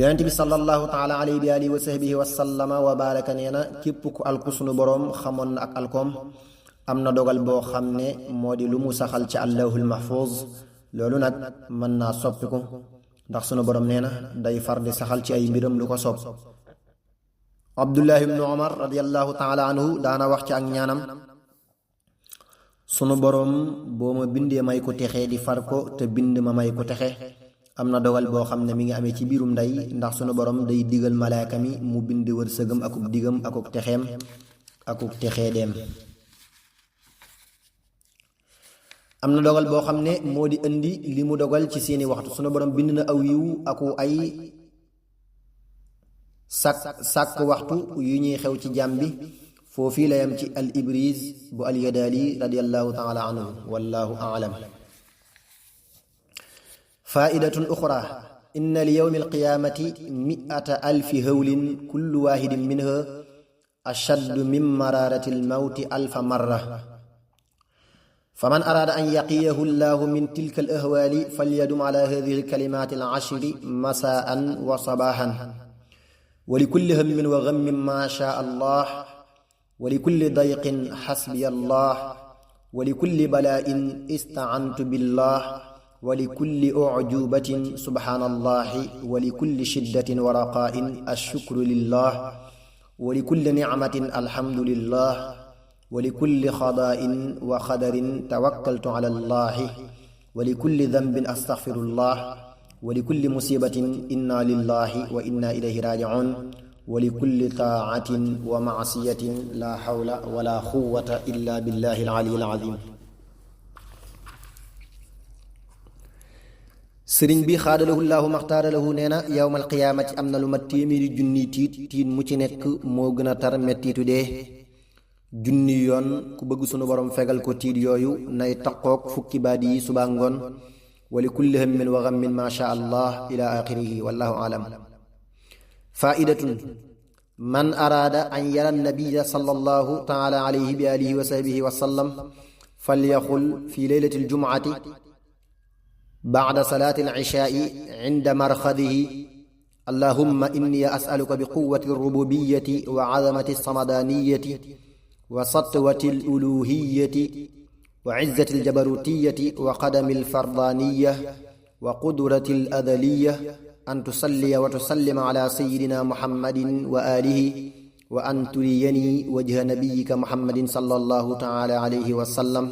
yonent bi sallallahu taala alayhi bi alihi wa sahbihi wa sallama wa baraka nee na képp ku alku sunu boroom xamoon na ak alkoom am na dogal boo xam ne moo di lu mu saxal ci allahul mahfuz loolu nag mën naa soppiku ndax sunu boroom nee na day far di saxal ci ay mbiram lu ko sopp abdullahi ibnu omar radiallahu taala anhu daana wax ci ak ñaanam sunu boroom boo ma bindee may ko texe di far ko te bind ma may ko texe am na dogal boo xam ne mi ngi amee ci biirum ndey ndax sunu borom day digal malaaka mi mu bind wërsëgam akub digam akub texeem akub texeedeem am na dogal boo xam ne moo di indi li mu dogal ci seeni waxtu sunu borom bind na aw yiw aku ay sàkk waxtu yu ñuy xew ci jàmm bi foofii la yam ci al ibriz bu al yadaali radiallahu taala anhu wallahu aalam faidatun uxra inna li yowmi alqiyaamati miata alfi hawlin kullu waahidin minha ashaddu min maraarati almawti alfa marra faman araada an yaqiyahu llahu min tilka alahwaali falyadum ala hadihi alkalimaati alashri masaan wa sabaahan wa likulli hammin wa gammin ma shaa allah wa likulli dayqin xasbiya allah wa likulli balaain istaantu billah ولكل أعجوبة سبحان الله ولكل شدة ورقاء الشكر لله ولكل نعمة الحمد لله ولكل خضاء وخدر توكلت على الله ولكل ذنب أستغفر الله ولكل مصيبة إنا لله وإنا إليه راجعون ولكل طاعة ومعصية لا حول ولا قوة إلا بالله العلي العظيم sëriñ bi xaadalahu llaahu maxtaaralahu nee na yowmal qiyaamati am na lu ma téeméeri junni tiit mu ci nekk moo gën a tar mettitu dee junni yoon ku bëgg sunu borom fegal ko tiit yooyu nay taqoog fukki baat yi suba ngoon wali kulli hammin wa gammin ma sha allah ila axirihi wallahu alam faidatun man araada an yara nabiya sallallahu taala alayhi bi alihi wa sahbihi wa sallam falyaxul fi leylati aljumuati بعد صلاة العشاء عند مرخذه اللهم إني أسألك بقوة الربوبية وعظمة الصمدانية وسطوة الألوهية وعزة الجبروتية وقدم الفردانية وقدرة الأذلية أن تصلي وتسلم على سيدنا محمد وآله وأن تريني وجه نبيك محمد صلى الله تعالى عليه وسلم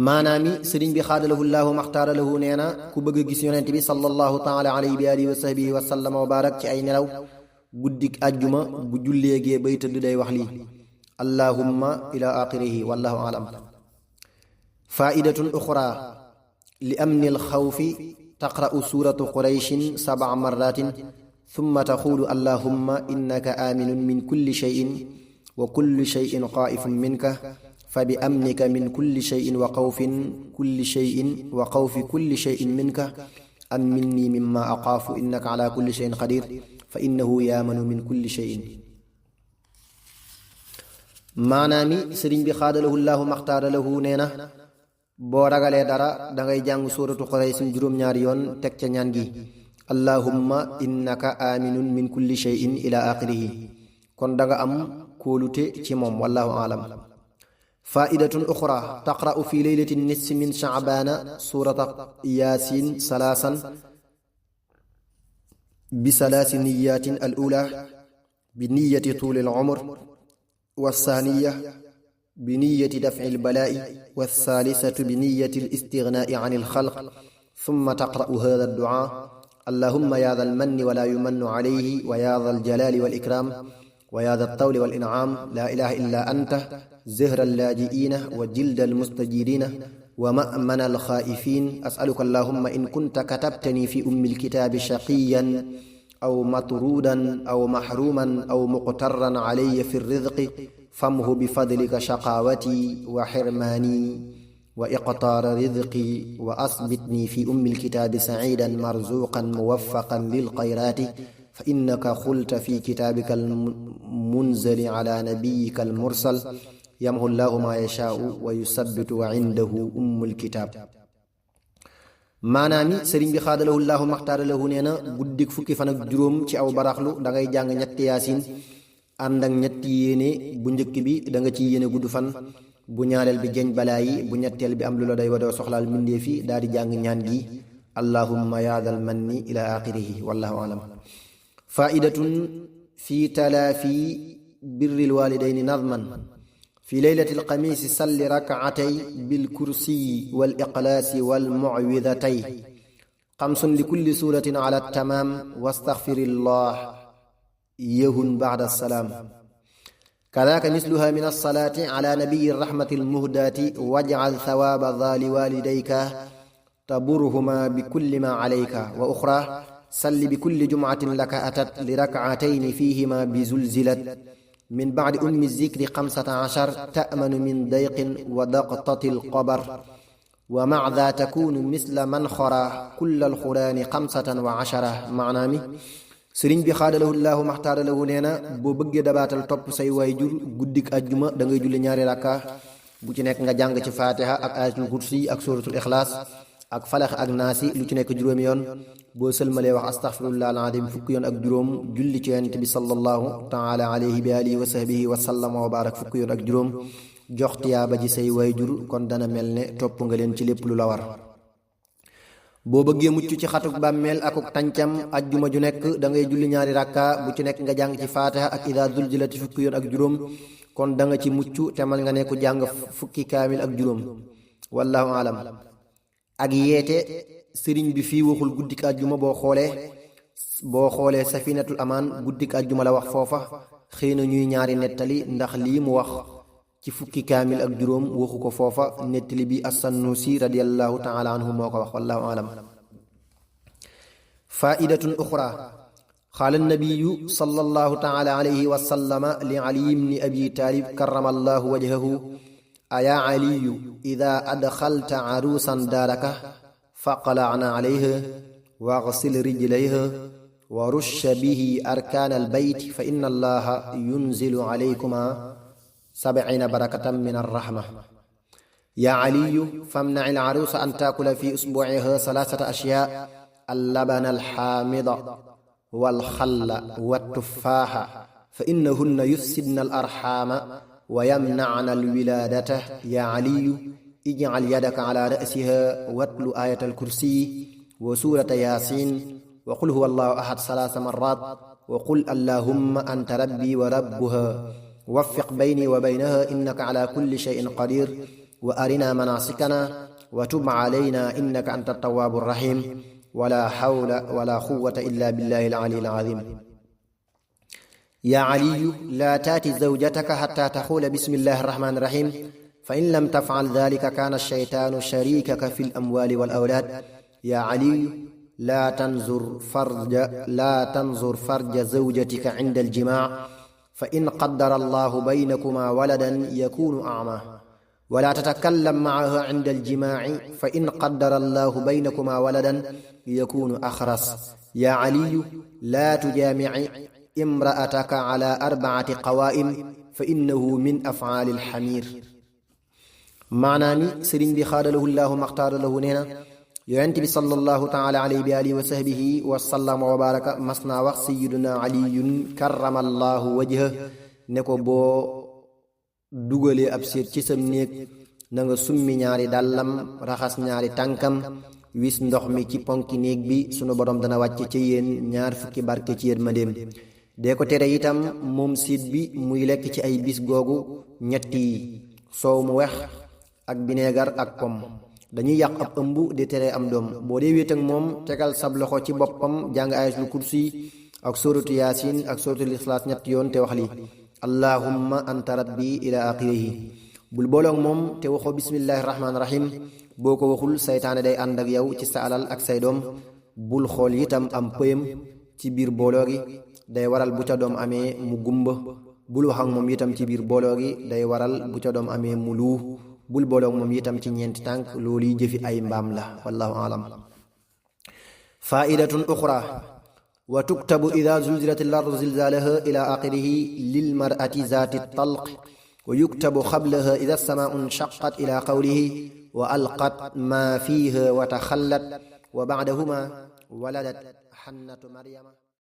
maanaami sëriñ bi xaadalahu llaahu maxtaaralahu nee na ku bëgg a gis yonent bi sallallahu taala alayhi bi alihi wa sahbihi wa sallama wa barak ci ay nelaw guddik àjjuma bu julleegee bay tëdd day wax lii allahumma ila axirihi wallahu alam faidatun uxra li amni alxawfi taqra'u suratu qurayshin 7 marratin thumma taqulu allahumma innaka aminun min kulli shay'in wa kullu shay'in qaa'ifun minka فبأمنك من كل شيء وخوف كل شيء وخوف كل شيء منك أمني مما أخاف إنك على كل شيء قدير فإنه يامن من كل شيء maanaami sëriñ bi xaadalahu llaahu maxtaaralahu nee na boo ragalee dara dangay jàng suuratu Quraysh juróom-ñaari yoon teg ca ñaan gi allahumma innaka aminun min kulli shay'in ila axirihi kon danga am kóolute ci moom wallahu alam faidatun uxra taqra'u fi leylati nisfi min sha'baana suurata yaasin salaasan bi salaasi niyaatin al ula bi niyati tuuli al umr والثانية بنية دفع البلاء والثالثة بنية الاستغناء عن الخلق ثم تقرأ هذا الدعاء اللهم يا ذا المن ولا يمن عليه ويا ذا الجلال والإكرام ويا ذا الطول والإنعام لا إله إلا أنت زهر اللاجئين وجلد المستجيرين ومأمن الخائفين أسألك اللهم إن كنت كتبتني في أم الكتاب شقيا أو مطرودا أو محروما أو مقترا علي في الرزق فامه بفضلك شقاوتي وحرماني وإقطار رزقي وأثبتني في أم الكتاب سعيدا مرزوقا موفقا للخيرات فإنك قلت في كتابك المنزل على نبيك المرسل يمحو الله ما يشاء ويثبت وعنده أم الكتاب maanaam sëriñ bi xaadalahu llaahu maxtaara lahu nee na guddik fukki fan ak juróom ci aw baraxlu da ngay jàng ñetti yaasin ànd ak ñetti yéene bu njëkk bi da nga ci yéene gudd fan, bu ñaareel bi jeñ balaa yi, bu ñetteel bi am lu la day wadoo soxlaal mbindéef yi, daal di jàng ñaan gi allahumma yaadal manni ila axirihi wallahu alam. faidatun fi talaafi birril walidayni nadman fi leylati alxamiisi salli rakaatay bilkursiyi wal iqlaasi wal mucwidatay xamsun li kulli suratin ala tamaam wastaxfirillah yahun bacda salaam. kadaaka misluha min alsalaati ala nabiyi rahmati almuhdaati wajcal thawaaba daa liwalidayka taburhuma bikulli ma calayka wa uxra salli bikulli jumcatin laka atat li rakcatayni fihima bizulzilat min bacdi ummi zikri 15 ta'manu min dayqin wa daqtati alqabar wa mac daa takunu misla man xora kulla alxuraani 15 maanaami sëriñ bi xaadalahu llaahu maxtaara lahu nee na boo bëggee dabaatal topp say waayjur guddik ajjuma da ngay julli ñaari rakka bu ci nekk nga jàng ci faatiha ak ayatul kursi ak suratul ixlaas ak falax ak naasi lu ci nekk juróomi yoon, boo sëlmalee wax astaxfirullah alazim fukki yoon ak juróom, julli ci yonent bi sallallahu taala alayhi bi alihi wa sahbihi wa sallama wa barak fukki yoon ak juróom, jox tiyaaba ji say waayjur kon dana mel ne topp nga leen ci lépp lu la war. boo bëggee mucc ci xatuk bàmmeel akuk tàncam ajjuma ju nekk da ngay julli ñaari rakka bu ci nekk nga jàng ci faatiha ak ida zulzilati fukki yoon ak juróom, kon da nga ci mucc te man nga nekku jàng fukki kaamil ak juróom wallahu alam. ak yeete sëriñ bi fii waxul guddik ajjuma, boo xoolee safinatul amaan guddik ajjuma la wax foofa, xëy na ñuy ñaari nettali ndax lii mu wax ci fukki kaamil ak juróom waxu ko foofa, nettali bi as-Sannusi radiyallahu taala anhu moo ko wax wallahu alam. faidatun uxra qaala annabiyu sallallahu taala alayhi wa sallama li ali ibni abi taalib karrama allahu wajhahu ayaa aliyu ida adxalta aruusan daaraka faqla'na alayha waghsil rijlayha wa rushsha bihi arkaan albayt fa inna allaha yunzilu alaykuma 70 barakatan min arrahma. yaa aliyu famnaci alcaruusa an taakula fi usbuuciha 3 ashyaa allabana alxaamida walxalla wattufaaxa fa innahunna yufsidna alarxaama wa yamnacna alwilaadata. yaa aliyu ijcal yadaka cala ra'siha watlu aayata alkursiyi wa suurata yaasiin wa qul huwa allahu ahad 3 marrat wa qul allahumma anta rabbi wa rabbuha waffiq bayni wa baynaha innaka ala kulli shay'in qadir wa arina manasikana wa tub alayna innaka anta tawaabu rahim wala hawla wala quwwata illa billahi al-ali al-azim. yaa aliyu laa taati zawjataka hatta taxuula bismillahi arrahmani irrahim fa in lam tafcal dalika kaana alshaytaanu sharikaka fi al-amwaali wal awlaad. yaa aliyu laa tanzur farja zawjatika inda aljimaac fa in qaddara allahu baynakuma waladan yakunu acmaa wala tatakallam macaha inda aljimaaci fa in qaddara allahu baynakuma waladan yakunu axras. yaa aliyu laa tujaamici imraataka ala 4 qawaa'im fa innahu min afcaali alxamiir. maanaami sëriñ bi xaadalahu llaahu maxtaara lahu nee na yonent bi sallallahu taala alayhi bi alihi wa sahbihi wa sallama wa baraka mas naa wax sayiduna aliyun karrama allahu wajha ne ko boo dugalee ab séet ci sam néeg na nga summi ñaari dàllam raxas ñaari tànkam wis ndox mi ci ponki néeg bi sunu borom dana wàcce ci yéen 20 barke ci yërmandeem. dee ko tere itam moom séet bi muy lekk ci ay bis googu ñetti soow mu wex ak bineegar ak pom dañuy yàq ab ëmb di tere am doom. boo dee wéet ak moom tegal sab loxo ci boppam jàng ayatul kursi ak suratu yaasin ak suratul ixlaas 3 yoon te wax li allahumma anta rabbi ila axirihi. bul booloog moom te waxoo bismillahi rahmaani rahim, boo ko waxul saytaane day ànd ak yow ci sa alal ak say doom. bul xool itam am pëyam ci biir booloo gi, day waral bu ca doom amee mu gumba. bul wax ak moom itam ci biir booloo gi, day waral bu ca doom amee mu luu. bul booloog moom itam ci ñeenti tànk, loolu yi jëfi ay mbaam la wallahu alam. faidatun uxra wa tuktabu ida zulzilat al-ardu zilzalaha ila axirihi lilmar'ati zaati talq wa yuktabu qablaha ida as-samaa'u inshaqqat ila qawlihi wa alqat ma fiha wa taxallat wa ba'dahuma waladat xannatu maryama